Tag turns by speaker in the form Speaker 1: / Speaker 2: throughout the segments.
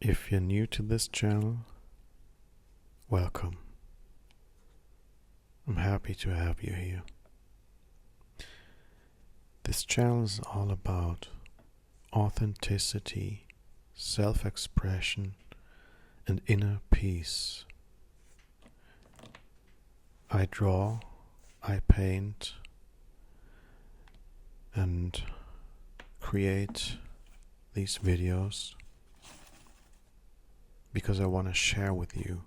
Speaker 1: If you're new to this channel, welcome. I'm happy to have you here. This channel is all about authenticity, self-expression, and inner peace. I draw, I paint, and create these videos because I want to share with you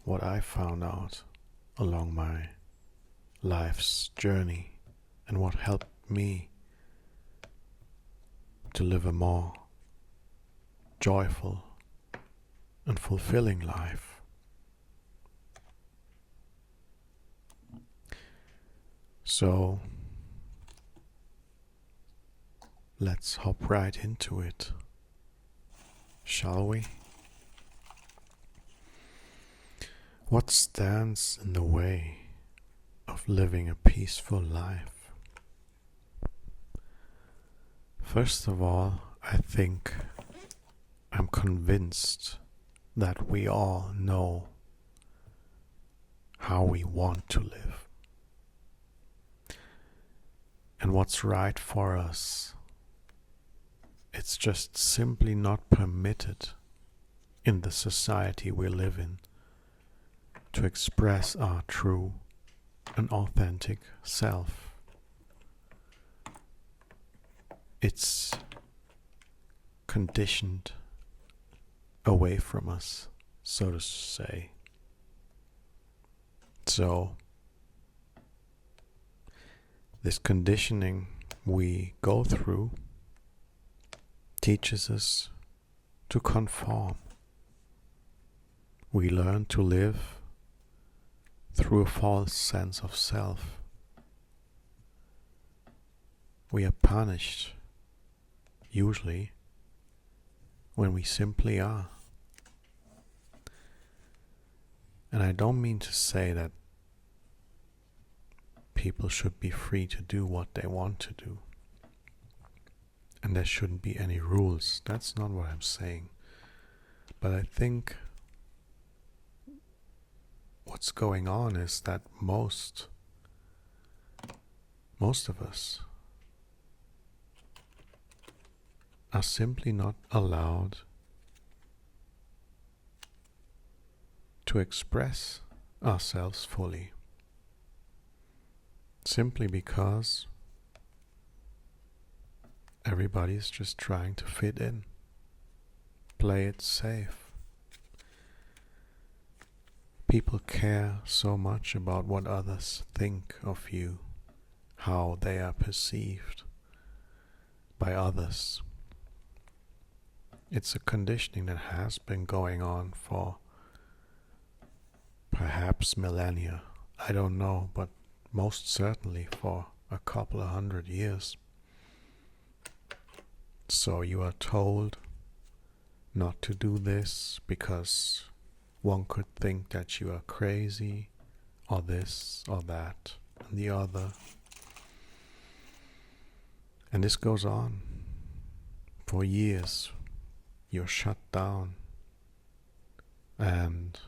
Speaker 1: what I found out along my life's journey and what helped me to live a more joyful and fulfilling life. So let's hop right into it, shall we? What stands in the way of living a peaceful life? First of all, I'm convinced that we all know how we want to live and what's right for us. It's just simply not permitted in the society we live in to express our true and authentic self. It's conditioned away from us, so to say. So, this conditioning we go through teaches us to conform. We learn to live through a false sense of self. We are punished, usually, when we simply are. And I don't mean to say that people should be free to do what they want to do, and there shouldn't be any rules. That's not what I'm saying. But I think what's going on is that most of us are simply not allowed to express ourselves fully, simply because everybody's just trying to fit in, play it safe. People care so much about what others think of you, how they are perceived by others. It's a conditioning that has been going on for perhaps millennia. I don't know, but most certainly for a couple of 100 years. So you are told not to do this because one could think that you are crazy, or this, or that, and the other. And this goes on for years. You're shut down. And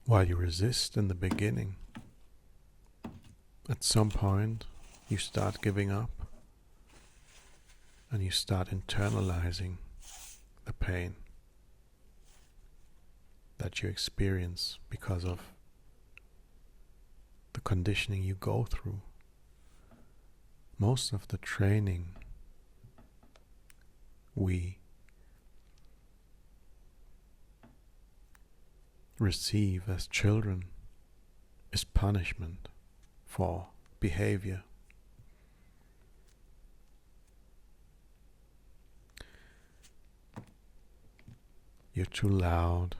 Speaker 1: while you resist in the beginning, at some point you start giving up and you start internalizing the pain that you experience because of the conditioning you go through. Most of the training we receive as children is punishment for behavior. You're too loud.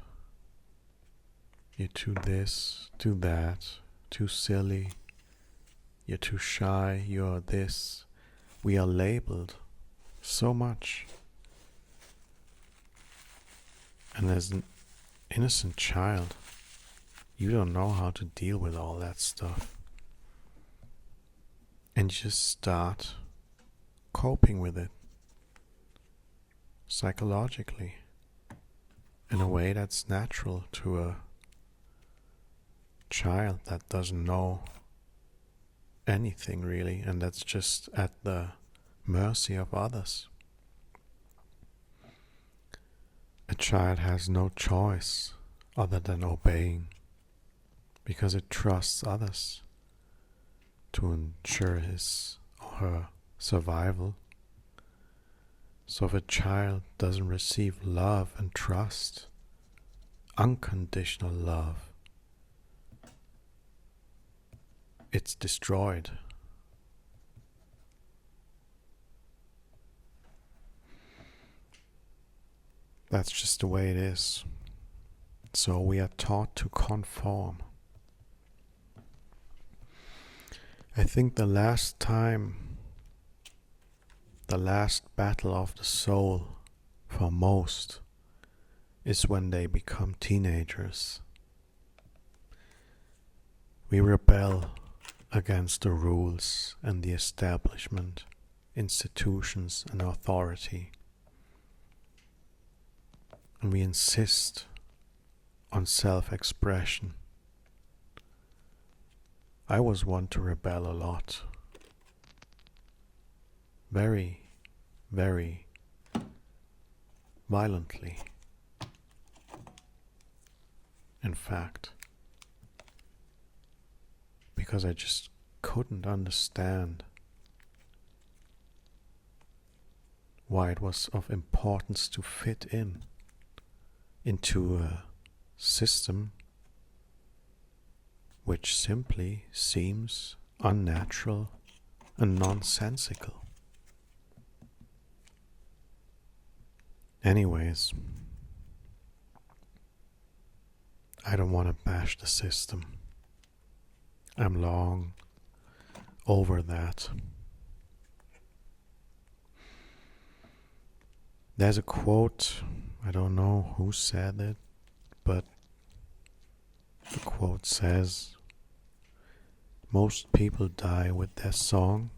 Speaker 1: You're too this, too that, too silly. You're too shy. You're this. We are labeled so much. And as an innocent child, you don't know how to deal with all that stuff. And you just start coping with it. psychologically in a way that's natural to a child that doesn't know anything really, and that's just at the mercy of others. A child has no choice other than obeying, because it trusts others to ensure his or her survival. So if a child doesn't receive love and trust, unconditional love, it's destroyed. That's just the way it is. So we are taught to conform. I think the last battle of the soul for most is when they become teenagers. We rebel against the rules and the establishment, institutions and authority. And we insist on self-expression. I was one to rebel a lot. Very, very violently. In fact, because I just couldn't understand why it was of importance to fit into a system which simply seems unnatural and nonsensical. Anyways, I don't want to bash the system. I'm long over that. There's a quote, I don't know who said it, but the quote says, "Most people die with their song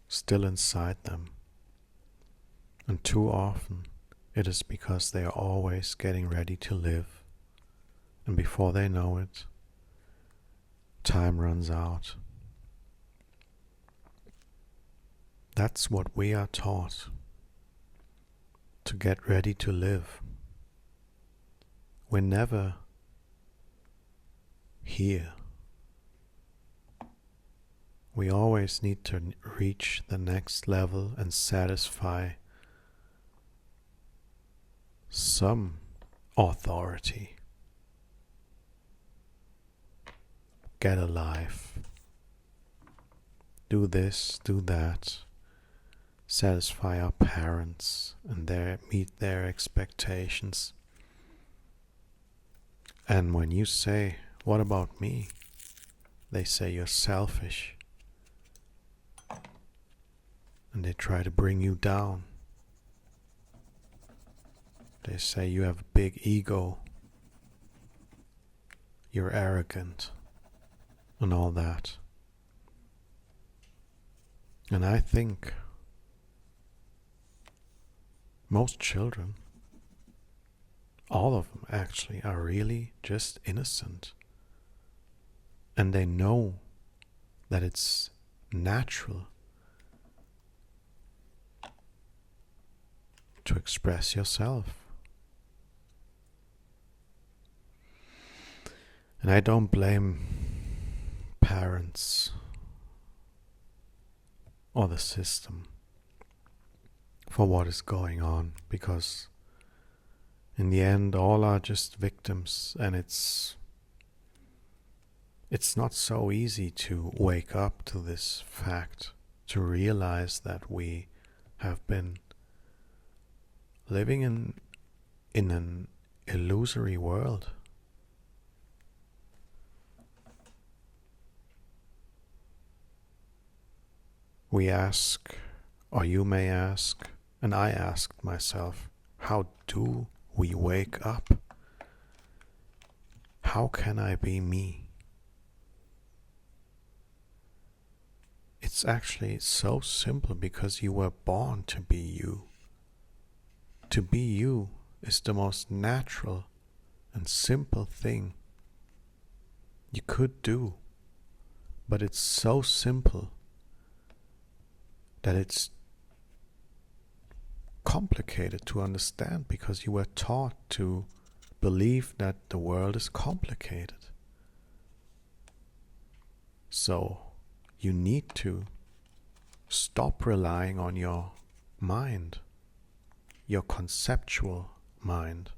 Speaker 1: still inside them. And too often it is because they are always getting ready to live. And before they know it, time runs out." That's what we are taught. To get ready to live. We're never here. We always need to reach the next level and satisfy some authority. Get a life. Do this, do that. Satisfy our parents and meet their expectations. And when you say, "What about me?" they say you're selfish. And they try to bring you down. They say you have a big ego. You're arrogant. And all that. And I think most children, all of them actually, are really just innocent. And they know that it's natural to express yourself. And I don't blame parents or the system for what is going on, because in the end all are just victims, and it's not so easy to wake up to this fact, to realize that we have been living in an illusory world. We ask, or you may ask, and I asked myself, how do we wake up? How can I be me? It's actually so simple, because you were born to be you. to be you is the most natural and simple thing you could do. But it's so simple that it's complicated to understand, because you were taught to believe that the world is complicated. So you need to stop relying on your mind, your conceptual mind.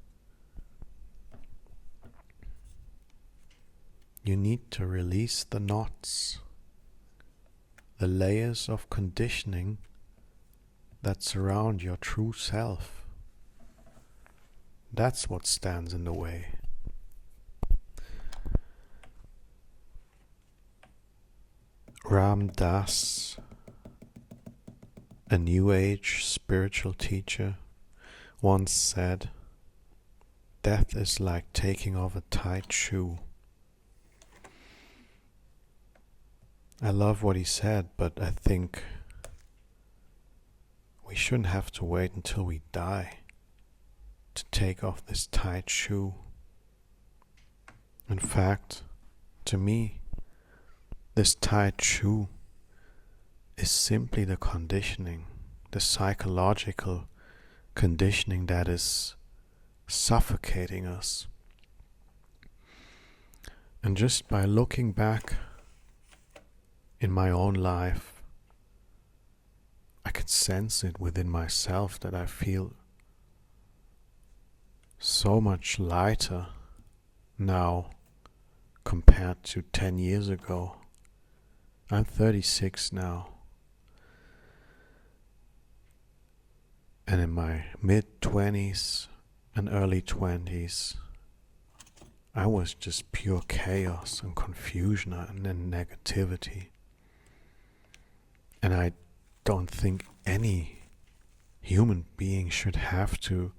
Speaker 1: You need to release the knots, the layers of conditioning that surround your true self. That's what stands in the way. Ram Dass, a New Age spiritual teacher, once said, "Death is like taking off a tight shoe." I love what he said, but I think we shouldn't have to wait until we die to take off this tight shoe. In fact, to me, this tight shoe is simply the conditioning, the psychological conditioning that is suffocating us. And just by looking back in my own life, I can sense it within myself that I feel so much lighter now compared to 10 years ago. I'm 36 now. And in my mid-20s and early 20s, I was just pure chaos and confusion and negativity. And I don't think any human being should have to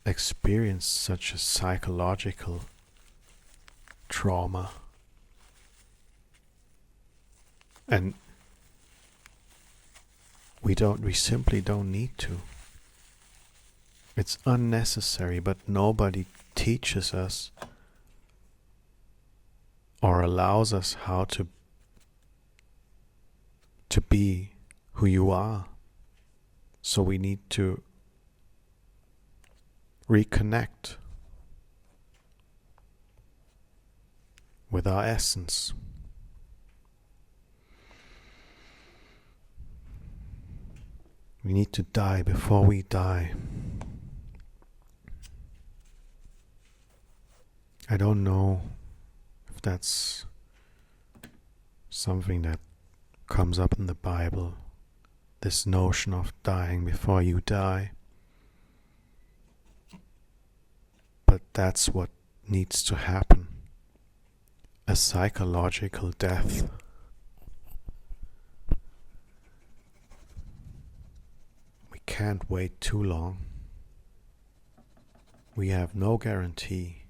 Speaker 1: experience such a psychological trauma. And we simply don't need to. It's unnecessary, but nobody teaches us or allows us how to be who you are. So we need to reconnect with our essence. We need to die before we die. I don't know if that's something that comes up in the Bible, this notion of dying before you die. But that's what needs to happen. A psychological death. We can't wait too long. We have no guarantee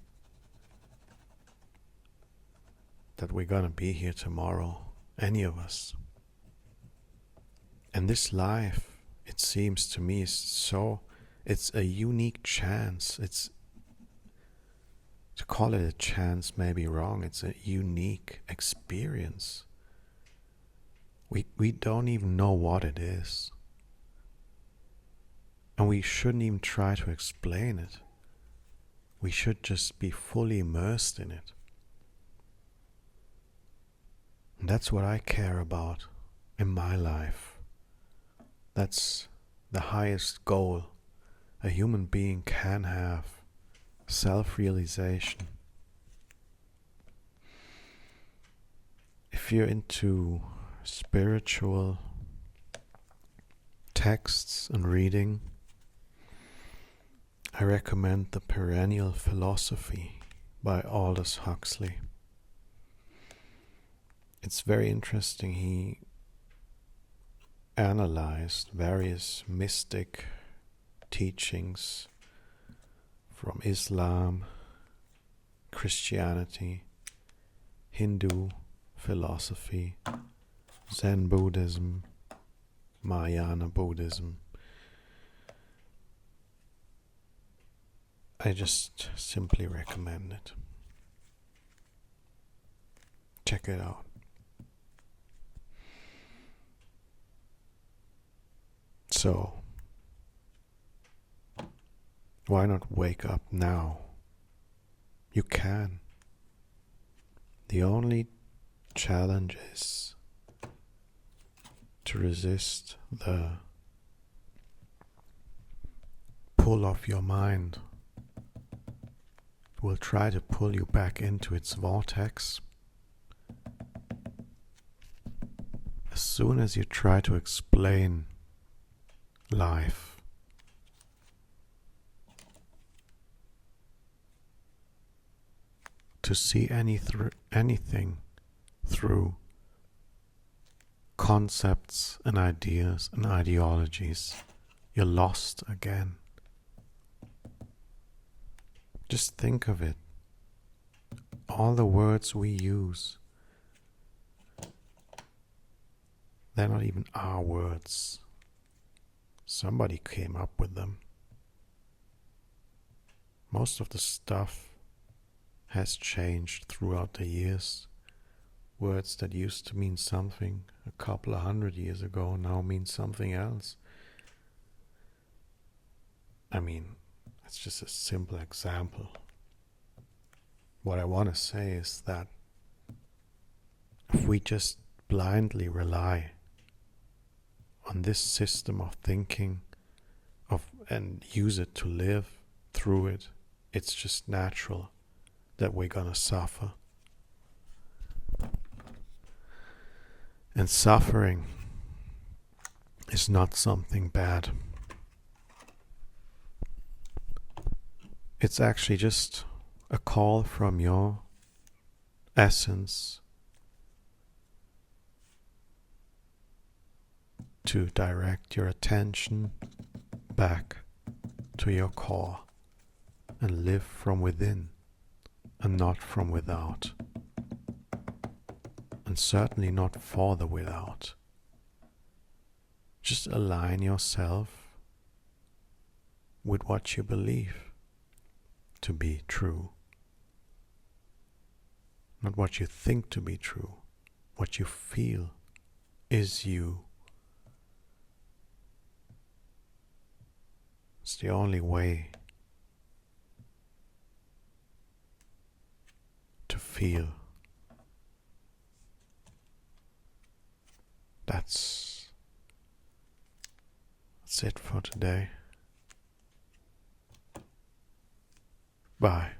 Speaker 1: that we're gonna be here tomorrow, any of us. And this life, it seems to me, it's a unique chance. To call it a chance may be wrong. It's a unique experience. We don't even know what it is. And we shouldn't even try to explain it. We should just be fully immersed in it. And that's what I care about in my life. That's the highest goal a human being can have. Self-realization. If you're into spiritual texts and reading, I recommend The Perennial Philosophy by Aldous Huxley. It's very interesting. He analyzed various mystic teachings from Islam, Christianity, Hindu philosophy, Zen Buddhism, Mahayana Buddhism, I just simply recommend it. Check it out. So, why not wake up now? You can. The only challenge is to resist the pull of your mind. It will try to pull you back into its vortex. As soon as you try to explain life, to see anything through concepts and ideas and ideologies, you're lost again. Just think of it. All the words we use, they're not even our words. Somebody came up with them. Most of the stuff has changed throughout the years. Words that used to mean something a couple of 100 years ago now mean something else. I mean, it's just a simple example. What I want to say is that if we just blindly rely on this system of thinking and use it to live through it, it's just natural that we're gonna suffer. And suffering is not something bad. It's actually just a call from your essence to direct your attention back to your core and live from within and not from without, and certainly not for the without. Just align yourself with what you believe to be true, not what you think to be true, what you feel is you. It's the only way to feel. That's it for today. Bye.